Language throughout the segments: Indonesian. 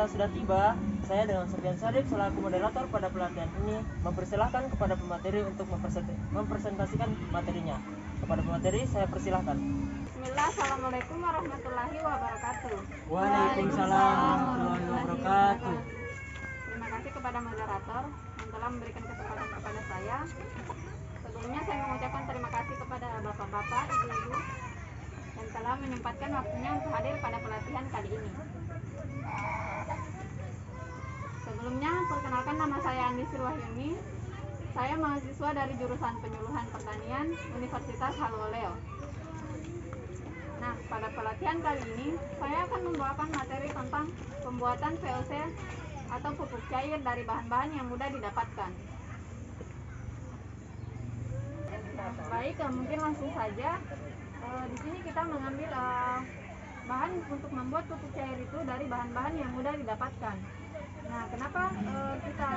kita sudah tiba, saya dengan Sofian Sarif selaku moderator pada pelatihan ini mempersilahkan kepada pemateri untuk mempresentasikan materinya. Kepada pemateri saya persilahkan. Bismillah, Assalamualaikum warahmatullahi wabarakatuh. Waalaikumsalam warahmatullahi wabarakatuh. Terima kasih kepada moderator yang telah memberikan kesempatan kepada saya. Sebelumnya saya mengucapkan terima kasih kepada bapak-bapak, ibu-ibu yang telah menyempatkan waktunya untuk hadir pada pelatihan kali ini. Sebelumnya, perkenalkan nama saya Andi Sirwahyuni. Saya mahasiswa dari jurusan Penyuluhan Pertanian Universitas Haloleo. Nah, pada pelatihan kali ini, saya akan membawakan materi tentang pembuatan VOC atau pupuk cair dari bahan-bahan yang mudah didapatkan. Baik, mungkin langsung saja. Di sini kita mengambil bahan untuk membuat pupuk cair itu dari bahan-bahan yang mudah didapatkan. Nah, kenapa kita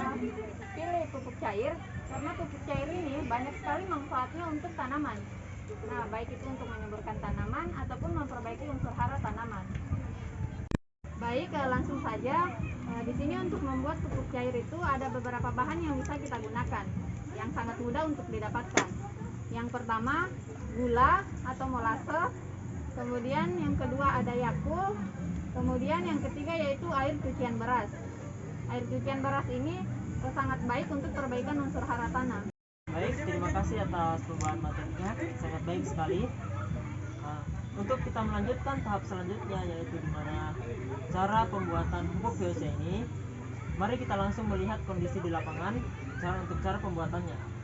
pilih pupuk cair? Karena pupuk cair ini banyak sekali manfaatnya untuk tanaman. Nah, baik itu untuk menyuburkan tanaman ataupun memperbaiki unsur hara tanaman. Baik, langsung saja. Di sini untuk membuat pupuk cair itu ada beberapa bahan yang bisa kita gunakan, yang sangat mudah untuk didapatkan. Yang pertama, gula atau molase. Kemudian yang kedua ada Yakult. Kemudian yang ketiga yaitu air cucian beras. Air cucian beras ini sangat baik untuk perbaikan unsur hara tanah. Baik, terima kasih atas pembahasan materinya, sangat baik sekali. Untuk kita melanjutkan tahap selanjutnya, yaitu dimana cara pembuatan pupuk VOC ini. Mari kita langsung melihat kondisi di lapangan untuk cara pembuatannya.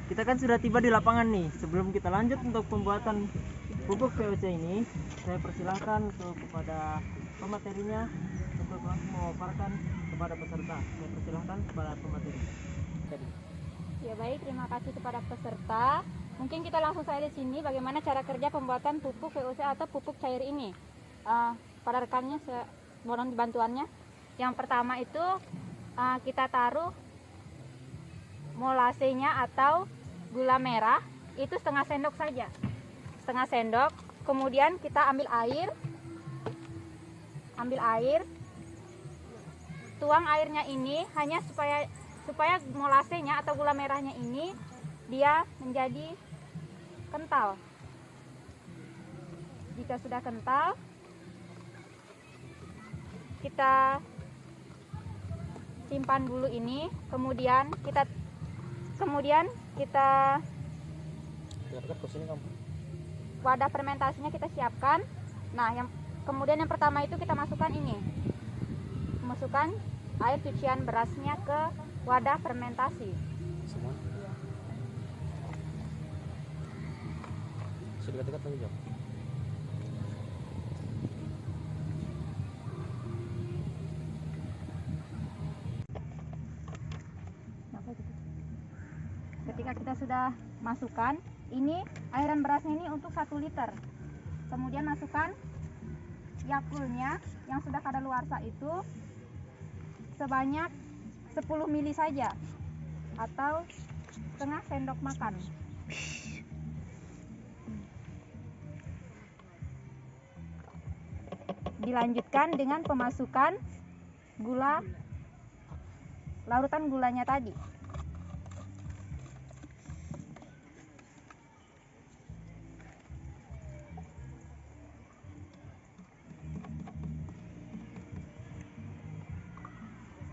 Kita kan sudah tiba di lapangan nih. Sebelum kita lanjut untuk pembuatan pupuk VOC ini, saya persilahkan kepada pematerinya untuk langsung memaparkan kepada peserta. Saya persilahkan kepada pemateri. Ya baik, terima kasih kepada peserta. Mungkin kita langsung saja di sini bagaimana cara kerja pembuatan pupuk VOC atau pupuk cair ini. Pada rekannya saya mohon bantuannya. Yang pertama itu kita taruh molasenya atau gula merah itu setengah sendok saja, setengah sendok. Kemudian kita ambil air, tuang airnya ini hanya supaya molasenya atau gula merahnya ini dia menjadi kental. Jika sudah kental, kita simpan dulu ini, kemudian kita wadah fermentasinya kita siapkan. Nah, kemudian yang pertama itu kita masukkan air cucian berasnya ke wadah fermentasi. Semua. Iya. Sudah dekat tanggung jawab. Ketika kita sudah masukkan, ini airan berasnya ini untuk 1 liter. Kemudian masukkan Yakultnya yang sudah kadaluarsa itu sebanyak 10 mili saja atau setengah sendok makan. Dilanjutkan dengan pemasukan larutan gulanya tadi.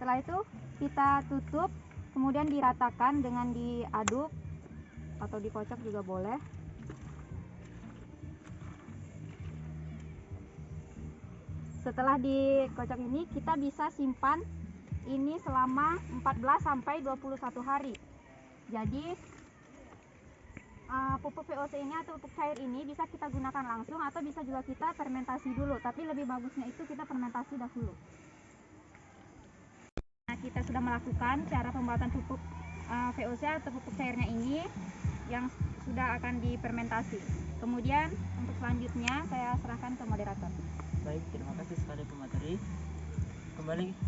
Setelah itu kita tutup, kemudian diratakan dengan diaduk atau dikocok juga boleh. Setelah dikocok ini kita bisa simpan ini selama 14 sampai 21 hari. Jadi pupuk VOC ini atau pupuk cair ini bisa kita gunakan langsung atau bisa juga kita fermentasi dulu, tapi lebih bagusnya itu kita fermentasi dahulu. Nah, kita sudah melakukan cara pembuatan pupuk VOC atau pupuk cairnya ini yang sudah akan difermentasi. Kemudian untuk selanjutnya saya serahkan ke moderator. Baik, terima kasih sekali pemateri.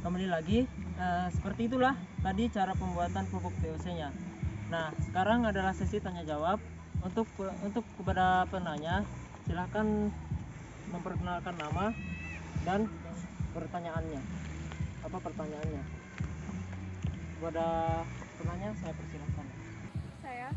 Kembali lagi, seperti itulah tadi cara pembuatan pupuk VOC-nya. Nah, sekarang adalah sesi tanya jawab. Untuk kepada penanya, silahkan memperkenalkan nama dan pertanyaannya. Apa pertanyaannya? Kepada penanya saya persilahkan. Saya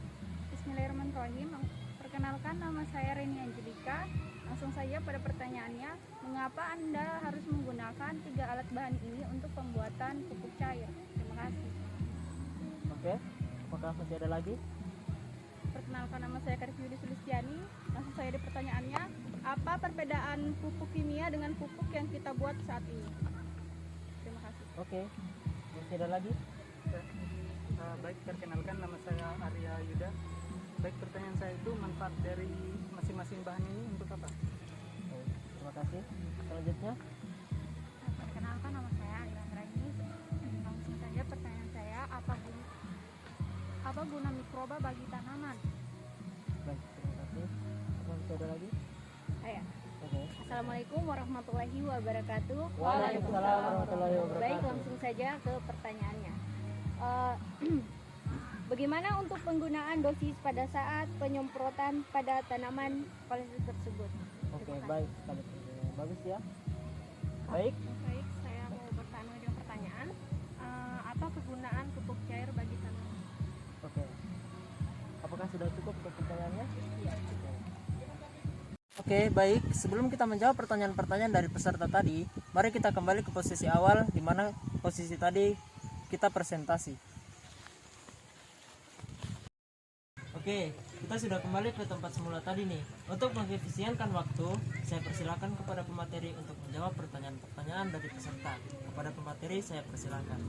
Bismillahirrahmanirrahim. Perkenalkan, nama saya Reni Angelika. Langsung saja pada pertanyaannya, mengapa Anda harus menggunakan 3 alat bahan ini untuk pembuatan pupuk cair? Terima kasih. Oke, apakah masih ada lagi? Perkenalkan, nama saya Karifyudi Sulistiani. Langsung saja di pertanyaannya, apa perbedaan pupuk kimia dengan pupuk yang kita buat saat ini? Terima kasih. Oke, masih ada lagi? Baik, perkenalkan, nama saya Arya Yuda. Baik, pertanyaan saya itu manfaat dari masing-masing bahan ini untuk apa? Baik, terima kasih. Selanjutnya, Perkenalkan, nama saya Arya Raini. Langsung saja pertanyaan saya, apa guna mikroba bagi tanaman? baik, terima kasih. Apakah masih ada lagi? Saya. Oke. Assalamualaikum warahmatullahi wabarakatuh. Waalaikumsalam warahmatullahi wabarakatuh. Baik, langsung saja ke pertanyaannya. Bagaimana untuk penggunaan dosis pada saat penyemprotan pada tanaman palisis tersebut? Oke, baik sekali. Bagus ya. Baik, Baik, saya mau bertanya dengan pertanyaan. Apa kegunaan pupuk cair bagi tanaman? oke. Apakah sudah cukup untuk pertanyaannya? Iya. Oke, baik. Sebelum kita menjawab pertanyaan-pertanyaan dari peserta tadi, mari kita kembali ke posisi awal, di mana posisi tadi kita presentasi. Oke, kita sudah kembali ke tempat semula tadi nih. Untuk mengefisienkan waktu, saya persilakan kepada pemateri untuk menjawab pertanyaan-pertanyaan dari peserta. Kepada pemateri, saya persilakan.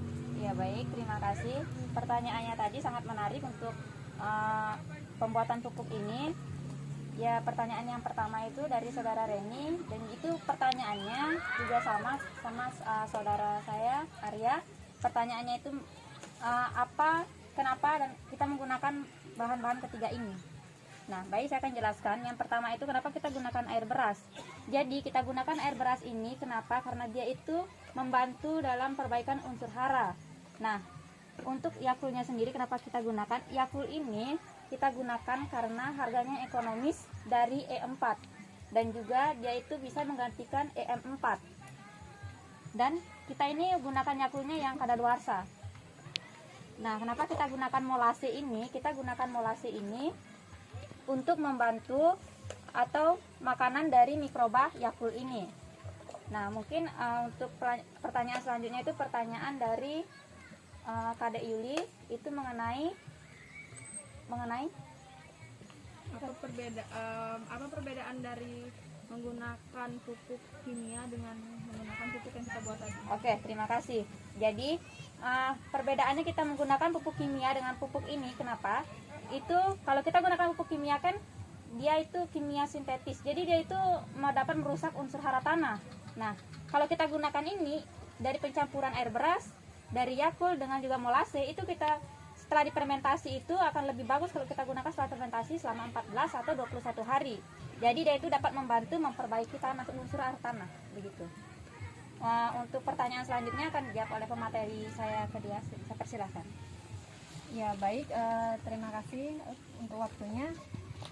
Ya baik, terima kasih. Pertanyaannya tadi sangat menarik untuk pembuatan pupuk ini. Ya, pertanyaan yang pertama itu dari saudara Reni, dan itu pertanyaannya juga sama saudara saya Arya. Pertanyaannya itu kenapa dan kita menggunakan bahan-bahan ketiga ini. Nah, baik, saya akan jelaskan. Yang pertama itu kenapa kita gunakan air beras. Jadi kita gunakan air beras ini kenapa? Karena dia itu membantu dalam perbaikan unsur hara. Nah, untuk Yakultnya sendiri kenapa kita gunakan? Yakult ini kita gunakan karena harganya ekonomis dari E4 dan juga dia itu bisa menggantikan EM4. Dan kita ini gunakan Yakultnya yang kadaluarsa. Nah, kenapa kita gunakan molase ini? Kita gunakan molase ini untuk membantu atau makanan dari mikroba Yakult ini. Nah, mungkin untuk pertanyaan selanjutnya itu pertanyaan dari Kadek Yuli, itu mengenai apa perbedaan dari menggunakan pupuk kimia dengan menggunakan pupuk yang kita buat tadi? Oke, terima kasih. Jadi perbedaannya kita menggunakan pupuk kimia dengan pupuk ini, kenapa? Itu kalau kita gunakan pupuk kimia kan dia itu kimia sintetis, jadi dia itu dapat merusak unsur hara tanah. Nah, kalau kita gunakan ini dari pencampuran air beras, dari Yakult dengan juga molase, itu kita setelah difermentasi itu akan lebih bagus kalau kita gunakan setelah fermentasi selama 14 atau 21 hari. Jadi dia itu dapat membantu memperbaiki tanah, unsur hara tanah, begitu. Untuk pertanyaan selanjutnya akan dijawab oleh pemateri saya ke dia. Saya persilahkan. Ya baik, terima kasih untuk waktunya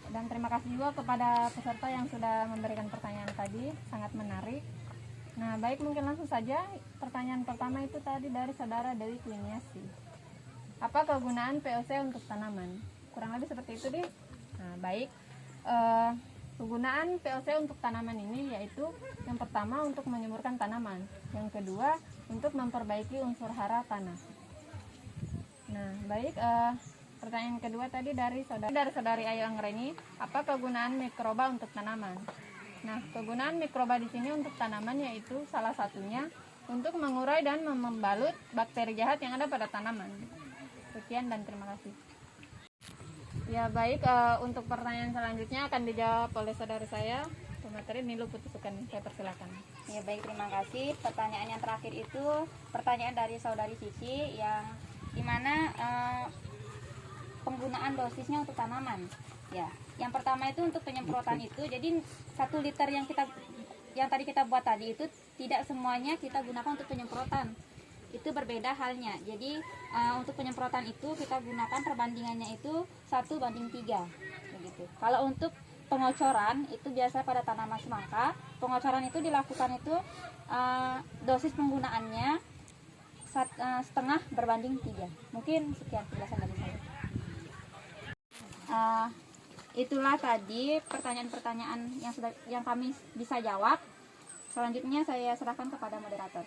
dan terima kasih juga kepada peserta yang sudah memberikan pertanyaan tadi, sangat menarik. Nah baik, mungkin langsung saja pertanyaan pertama itu tadi dari saudara Dewi Kwiniasi. Apa kegunaan VOC untuk tanaman? Kurang lebih seperti itu deh. Nah baik, kegunaan VOC untuk tanaman ini yaitu yang pertama untuk menyuburkan tanaman, yang kedua untuk memperbaiki unsur hara tanah. Nah baik, pertanyaan kedua tadi dari saudari Ayu Anggreni, apa kegunaan mikroba untuk tanaman? Nah kegunaan mikroba di sini untuk tanaman yaitu salah satunya untuk mengurai dan membalut bakteri jahat yang ada pada tanaman. Sekian dan terima kasih. Ya baik, untuk pertanyaan selanjutnya akan dijawab oleh saudara saya, pemateri Nilu Putusukan. Saya persilakan. Ya baik, terima kasih. Pertanyaan yang terakhir itu pertanyaan dari saudari Cici yang dimana penggunaan dosisnya untuk tanaman. Ya, yang pertama itu untuk penyemprotan itu, jadi 1 liter yang tadi kita buat tadi itu tidak semuanya kita gunakan untuk penyemprotan. Itu berbeda halnya. Jadi untuk penyemprotan itu kita gunakan perbandingannya itu 1:3 begitu. Kalau untuk pengocoran itu biasa pada tanaman semangka, pengocoran itu dilakukan itu dosis penggunaannya 1,5:3. Mungkin sekian penjelasan dari saya. Itulah tadi pertanyaan-pertanyaan yang kami bisa jawab. Selanjutnya saya serahkan kepada moderator.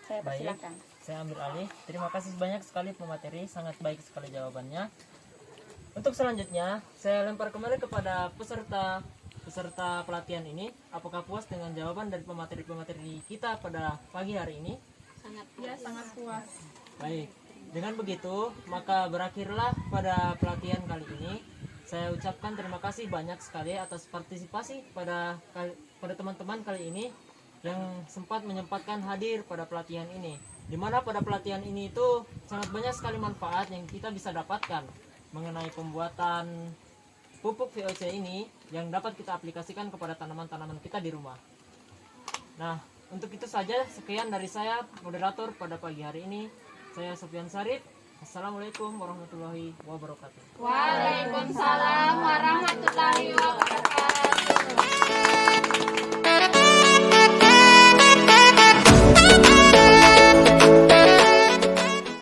Saya Baik, persilakan. saya ambil alih. Terima kasih banyak sekali pemateri, sangat baik sekali jawabannya. Untuk selanjutnya, saya lempar kembali kepada peserta pelatihan ini. Apakah puas dengan jawaban dari pemateri-pemateri kita pada pagi hari ini? Sangat puas. Baik, dengan begitu maka berakhirlah pada pelatihan kali ini. Saya ucapkan terima kasih banyak sekali atas partisipasi pada teman-teman kali ini yang menyempatkan hadir pada pelatihan ini. Dimana pada pelatihan ini itu sangat banyak sekali manfaat yang kita bisa dapatkan mengenai pembuatan pupuk VOC ini yang dapat kita aplikasikan kepada tanaman-tanaman kita di rumah. Nah, untuk itu saja sekian dari saya moderator pada pagi hari ini. Saya Sofyan Sarif. Assalamualaikum warahmatullahi wabarakatuh. Waalaikumsalam warahmatullahi